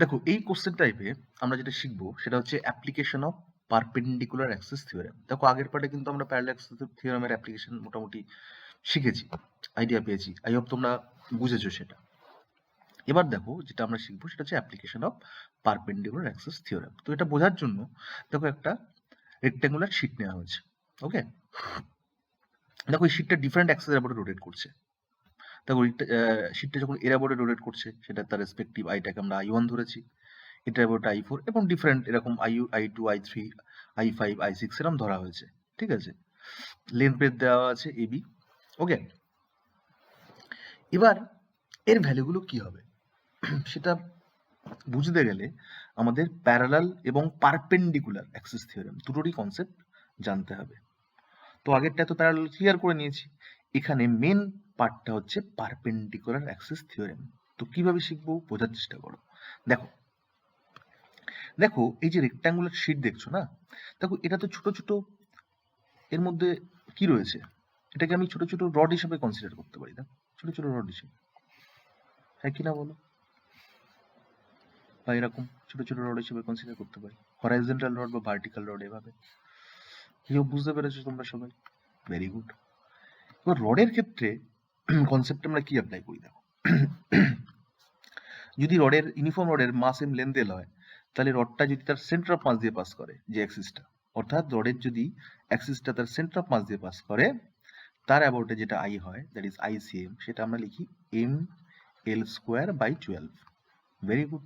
দেখো এই কোশ্চেন টাইপে আমরা যেটা শিখবো সেটা হচ্ছে application of perpendicular axis theorem. দেখো আগের পার্টে কিন্তু আমরা প্যারালাল অ্যাক্সিস থিওরেমের অ্যাপ্লিকেশন মোটামুটি শিখেছি, আইডিয়া পেয়েছি। আই হোপ তোমরা বুঝেছো সেটা। এবার দেখো যেটা আমরা শিখবো সেটা হচ্ছে application of perpendicular axis theorem. তো এটা বোঝার জন্য দেখো একটা রেক্ট্যাঙ্গুলার শিট নেওয়া হয়েছে। ওকে, দেখো এই শিটটা ডিফারেন্ট অ্যাক্সিসের উপরে রোটেট করছে। দেখো শিটটা যখন এর বোর্ডে রোটেট করছে সেটা তার রেসপেক্টিভ আইটাকে আমরা আই ওয়ান ধরেছি, এটা এবার i4 এবং ডিফারেন্ট এরকম i2, i3, i5, i6 এরকম ধরা হয়েছে। ঠিক আছে, লেন্থ ব্রেথ দেওয়া আছে ab। ওকে, এবার এর ভ্যালুগুলো কি হবে সেটা বুঝতে গেলে আমাদের প্যারালাল এবং পারপেন্ডিকুলার অ্যাক্সিস থিওরেম দুটোরই কনসেপ্ট জানতে হবে। তো আগেরটা তো প্যারালাল ক্লিয়ার করে নিয়েছি, এখানে মেন পার্টটা হচ্ছে পারপেন্ডিকুলার অ্যাক্সিস থিওরেম। তো কিভাবে শিখবো বোঝার চেষ্টা করো। দেখো দেখো এই যে রেক্ট্যাঙ্গুলার শিট দেখছো না, দেখো এটা তো ছোট ছোট, এর মধ্যে কি রয়েছে, এটাকে আমি ছোট ছোট রড হিসেবে কনসিডার করতে পারি না, ছোট ছোট রড হিসেবে, হ্যাঁ কি না বলো, বা এরকম ছোট ছোট রড হিসেবে কনসিডার করতে পারি, হরাইজন্টাল রড বা ভার্টিক্যাল রড এভাবে। কেউ বুঝতে পেরেছো তোমরা সবাই? Very good. এবার রডের ক্ষেত্রে কনসেপ্ট আমরা কি অ্যাপ্লাই করি দেখো, যদি রডের ইউনিফর্ম রডের মাস এম লেন্থ এল হয়, তাহলে রডটা যদি তার সেন্টার অফ মাস দিয়ে পাস করে, যে অ্যাক্সিসটা, অর্থাৎ রডের যদি অ্যাক্সিসটা তার সেন্টার অফ মাস দিয়ে পাস করে, তার অ্যাবাউটে যেটা আই হয়, দ্যাট ইজ আইসিএম, সেটা আমরা লিখি M L square by 12। Very good.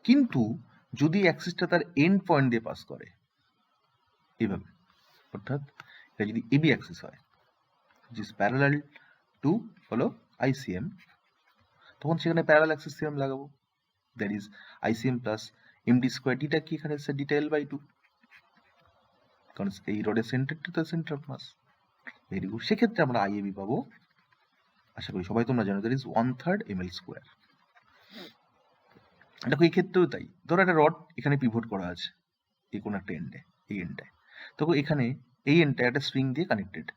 কিন্তু যদি অ্যাক্সিসটা তার এন্ড পয়েন্ট দিয়ে পাস করে এইভাবে, অর্থাৎ এটা যদি এবি অ্যাক্সিস হয় which is parallel to হলো আইসিএম, তখন সেখানে প্যারালাল অ্যাক্সিস থিওরেম লাগাবো, that is ICM plus MD square, ডিটা কি এখানে হচ্ছে ডিটা এল বাই 2, কারণ এই রডের সেন্টারটা তো centre of mass. Very good. সেক্ষেত্রে আমরা আইএবি পাবো, আশা করি সবাই তোমরা জানো, দ্যাট ইজ 1/3 ml স্কোয়ার। দেখো এই ক্ষেত্রেও তাই, ধরো একটা রড এখানে পিভট করা আছে এই কোনো একটা এন্ডে, এই এন্ডটায়, তখন এখানে এই এন্ডটা একটা স্প্রিং দিয়ে কানেক্টেড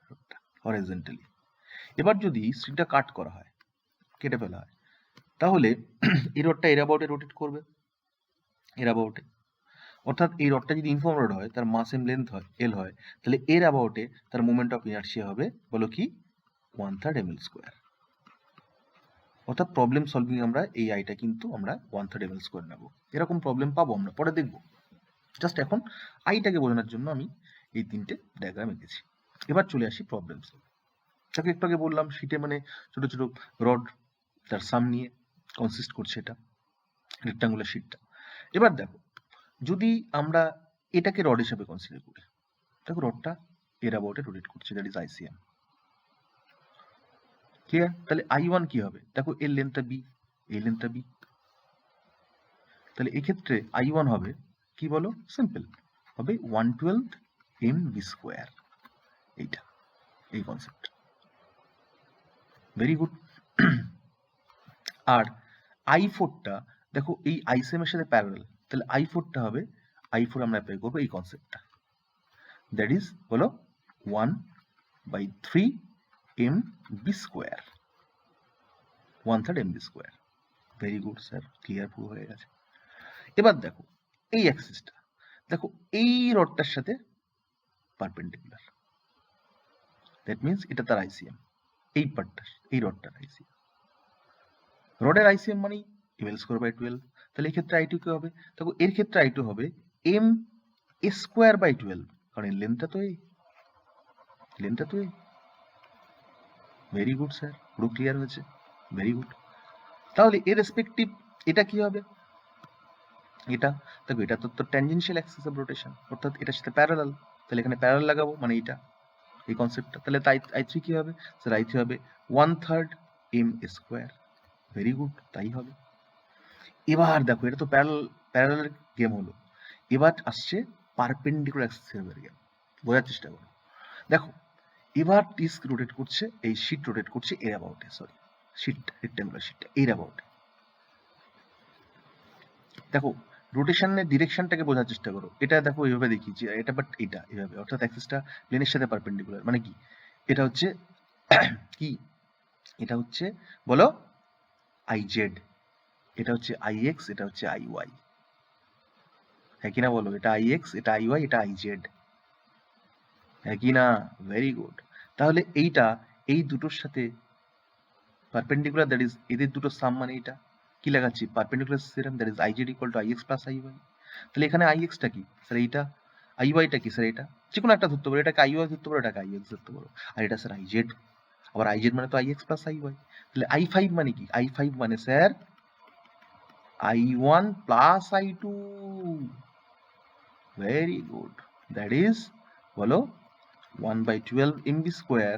হরাইজন্টালি। এবার যদি স্প্রিংটা কাট করা হয়, কেটে ফেলা হয়, তাহলে এই রডটা এর অ্যাবাউটে রোটেট করবে, এর অ্যাবাউটে, অর্থাৎ এই রডটা যদি ইনফর্ম রড হয়, তার মাস এম লেন্থ হয় এল হয়, তাহলে এর অ্যাবাউটে তার মোমেন্ট অফ ইনার্শিয়া হবে বলো কি 1/3 ml স্কোয়ার। অর্থাৎ প্রবলেম সলভিং আমরা এই আইটা কিন্তু আমরা 1/3 ml স্কোয়ার নেবো, এরকম প্রবলেম পাবো আমরা পরে দেখবো। জাস্ট এখন আইটাকে বোঝানোর জন্য আমি এই তিনটে ডায়াগ্রাম এঁকেছি। এবার চলে আসি প্রবলেম সলভ। তাকে একটু আগে বললাম শীটে মানে ছোট ছোট রড, তার সাম নিয়ে কনসিস্ট করছে এটা রেক্টাঙ্গুলার শীটটা। এবার দেখো যদি আমরা এটাকে রড হিসেবে কনসিডার করি, দেখো রডটা এর অ্যাবাউটে রোটেট করছে, দ্যাট ইজ আইসিএম। ক্লিয়ার? তাহলে আই ওয়ান কি হবে, দেখো এর লেন্থটা বি, এই লেন্থটা বি, তাহলে এক্ষেত্রে আই ওয়ান হবে কি বলো, সিম্পল হবে 1/12 এম বি স্কোয়ার, এইটা এই কনসেপ্ট। Very good. আর আই ফোরটা দেখো এই আইসিএম এর সাথে প্যারালাল, তাহলে আই ফোরটা হবে, আই ফোর আমরা অ্যাপ্লাই করবো এই কনসেপ্টটা, দ্যাট ইজ বলো 1/3 M B square, 1/3 M B square. Very good sir, clear পুরো হয়ে গেছে। এবার দেখো এই অ্যাক্সিসটা, দেখো এই রডটার সাথে পারপেন্ডিকুলার, দ্যাট মিন্স এটা তার আইসিএম, এই পার্টটা এই রডটার আইসিএম, রডের আইসিএম মানে এল স্কোয়ার বাই 12, তাহলে এই ক্ষেত্রে আই টু কি হবে, দেখো এর ক্ষেত্রে আই টু হবে এম স্কোয়ার বাই 12, কারণ এর লেন্থটা তো এই, লেন্থটা তো এই। ভেরি গুড স্যার, পুরো ক্লিয়ার হয়েছে, ভেরি গুড। তাহলে এর রেসপেক্টিভ এটা কি হবে, এটা দেখো এটা তো ট্যানজেনশিয়াল অ্যাক্সিস অফ রোটেশন, অর্থাৎ এটার সাথে প্যারালাল, তাহলে এখানে প্যারালাল লাগাবো মানে এটা এই কনসেপ্টটা, তাহলে তাই আই থ্রি কি হবে স্যার, আই থ্রি হবে 1/3 এম স্কোয়ার। ভেরি গুড, তাই হবে। এবার দেখো এটা তো প্যারালাল প্যারালাল গেম হলো, এবার আসছে পারপেন্ডিকুলার অ্যাক্সিসের গেম, বোঝার চেষ্টা করো। দেখো এবার ডিস্ক রোটেট করছে, এই শিট রোটেট করছে এর অ্যাবাউটে, সরি শিট রেক্ট্যাঙ্গুলার শিটটা এর অ্যাবাউটে। দেখো রোটেশনের ডিরেকশনটাকে বোঝার চেষ্টা করো, এটা দেখো এইভাবে দেখিয়েছি, এটা বাট এটা এইভাবে, অর্থাৎ অ্যাক্সিসটা প্লেনের সাথে পারপেন্ডিকুলার, মানে কি এটা হচ্ছে কি, এটা হচ্ছে বলো আই জেড, এটা হচ্ছে আইএক্স, এটা হচ্ছে আইওয়াই, হ্যাঁ কি না বলো? এটা আইএক্স, এটা আইওয়াই, এটা আইজেড, হ্যাঁ কি না? Very good. তাহলে এইটা এই দুটোর সাথে পারপেন্ডিকুলার, দ্যাট ইজ এদের দুটো সাম, মানে এটা কি লাগাচ্ছি? Perpendicular theorem, that is IZ equal to IX plus IY. তাহলে এখানে আইএক্সটা কি স্যার? এইটা। আইওয়াইটা কি স্যার? এটা। যে কোনো একটা ধরতে পারো, এটাকে আইওয়াই ধরতে পারো, এটাকে আইএক্স ধরতে পারো, আর এটা স্যার আইজেড। আবার আইজেড মানে তো আইএক্স প্লাস আইওয়াই। তাহলে আই ফাইভ মানে কি? আই ফাইভ মানে sir I one plus I two. Very good. That is বলো 1/12 mv square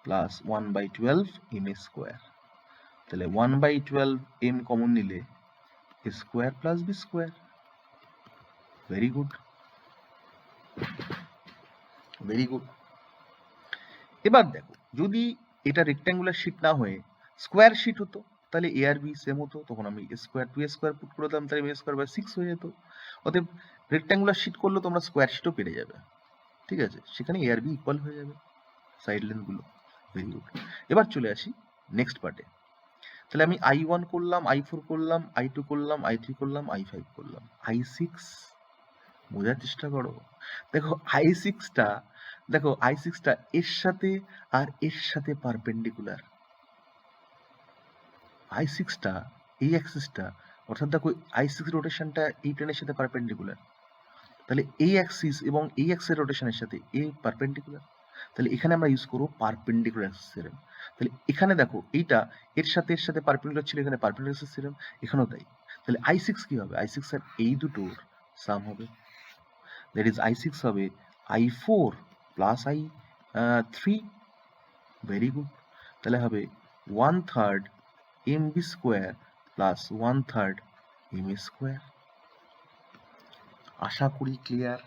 plus 1/12 m square. তাহলে 1/12 m কমন নিলে a square plus B square. Very good, very good. এবার দেখো, যদি এটা রেক্ট্যাঙ্গুলার শিট না হয়ে স্কোয়ার শিট হতো, তাহলে এ আর বি সেম হতো, তখন আমি এ স্কোয়ার টু এ স্কোয়ার পুট করে দিলাম, তাহলে এ স্কোয়ার বাই 6 হয়ে যেত। অতএব রেক্ট্যাঙ্গুলার শিট করলে তোমরা স্কোয়ার শিটও পেরে যাবে, ঠিক আছে? সেখানে এ আর বি ইকুয়াল হয়ে যাবে সাইড লেন্থ গুলো। Very good. এবার চলে আসি নেক্সট পার্টে। তাহলে আমি i1 করলাম, i4 করলাম, i2 করলাম, i3 করলাম, i5 করলাম, i6 বোঝার চেষ্টা করো। দেখো i6টা, দেখো i6টা এর সাথে আর এর সাথে পারপেন্ডিকুলার। i6টা এই অ্যাক্সিসটা, অর্থাৎ দেখো i6 রোটেশনটা এই প্লেনের সাথে পারপেন্ডিকুলার, তাহলে এই অ্যাক্সিস এবং এই অ্যাক্সিস রোটেশনের সাথে এই পারপেন্ডিকুলার। তাহলে এখানে আমরা ইউজ করবো পারপেন্ডিকুলার অ্যাক্সিস থিওরেম। তাহলে এখানে দেখো এইটা এর সাথে পারপেন্ডিকুলার ছিল, এখানে পারপেন্ডিকুলার অ্যাক্সিস থিওরেম, এখানেও তাই। তাহলে i6 কি হবে? i6 এর এই দুটোর সাম হবে, দ্যাট ইজ i6 হবে i4 plus i3। Very good. তাহলে হবে 1/3 mb square plus 1/3 m square. আশা করি ক্লিয়ার,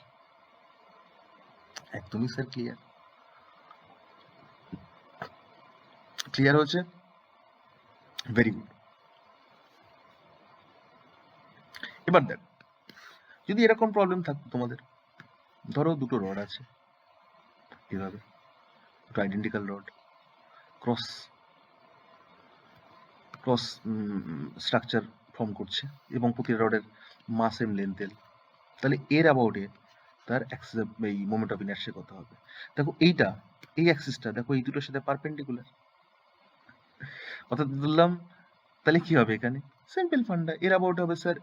একদমই স্যার ক্লিয়ার। ক্লিয়ার হচ্ছে? Very good. এবার দেখো, যদি এরকম প্রবলেম থাকতো তোমাদের, ধরো দুটো রড আছে এভাবে, দুটো identical rod cross cross structure form করছে এবং প্রতিটা রডের মাস এম লেন্থ এল, তাহলে এর অ্যাবাউটে তার অ্যাক্সিস এই মোমেন্ট অফ ইনার্শিয়া কত হবে? দেখো এইটা এই অ্যাক্সিসটা দেখো এই দুটোর সাথে পারপেন্ডিকুলার, অর্থাৎ বললাম তাহলে কি হবে এখানে? সিম্পল ফান্ডা, এর অ্যাবাউট হবে স্যার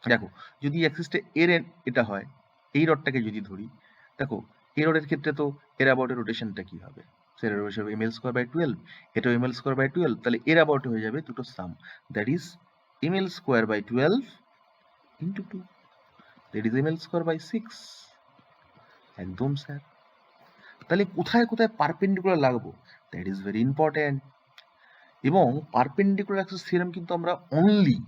দেখো যদি অ্যাক্সিসটা এর এটা হয়, এই রডটাকে যদি ধরি, দেখো এই রডের ক্ষেত্রে তো এর অ্যাবাউটের রোটেশনটা কি হবে? স্যার এর রোটেশন ml স্কয়ার বাই 12, এটা ml স্কয়ার বাই 12, তাহলে এর অ্যাবাউটে হয়ে যাবে দুটো sum, that is ml square by 12 into 2, that is ml square by 6। একদম স্যার। তাহলে কোথায় কোথায় পারপেন্ডিকুলার লাগবো, দ্যাট ইজ ভেরি ইম্পর্টেন্ট। এবং পারপেন্ডিকুলার অ্যাক্সিস থিওরেম কিন্তু আমরা অনলি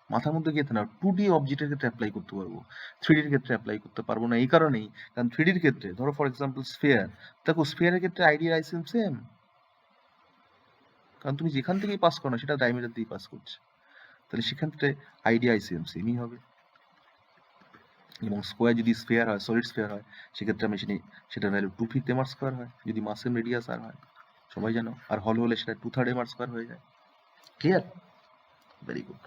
মাথার মধ্যে গেতে না 2D অবজেক্টের ক্ষেত্রে অ্যাপ্লাই করতে পারবো, 3D এর ক্ষেত্রে অ্যাপ্লাই করতে পারবো না। এই কারণেই, কারণ 3D এর ক্ষেত্রে ধরো ফর এক্সাম্পল স্ফিয়ার, দেখো স্ফিয়ারের ক্ষেত্রে আইডিয়া আইসিএম সেম, কারণ তুমি যেখান থেকেই পাস করো না সেটা ডায়ামিটার দিয়ে পাস করছে, তাহলে সেক্ষেত্রে আইডিয়া আইসিএম সেমই হবে। এবং স্কোয়ার যদি স্ফিয়ার হয়, সলিড স্ফিয়ার হয়, সেক্ষেত্রে আমি সেটার ভ্যালু 2/5 m স্কোয়ার হয়, যদি মাসেম রেডিয়াস আর হয়, সবাই জানো, আর হল হলে সেটা 2/3 m স্কোয়ার হয়ে যায়। ক্লিয়ার? Very good.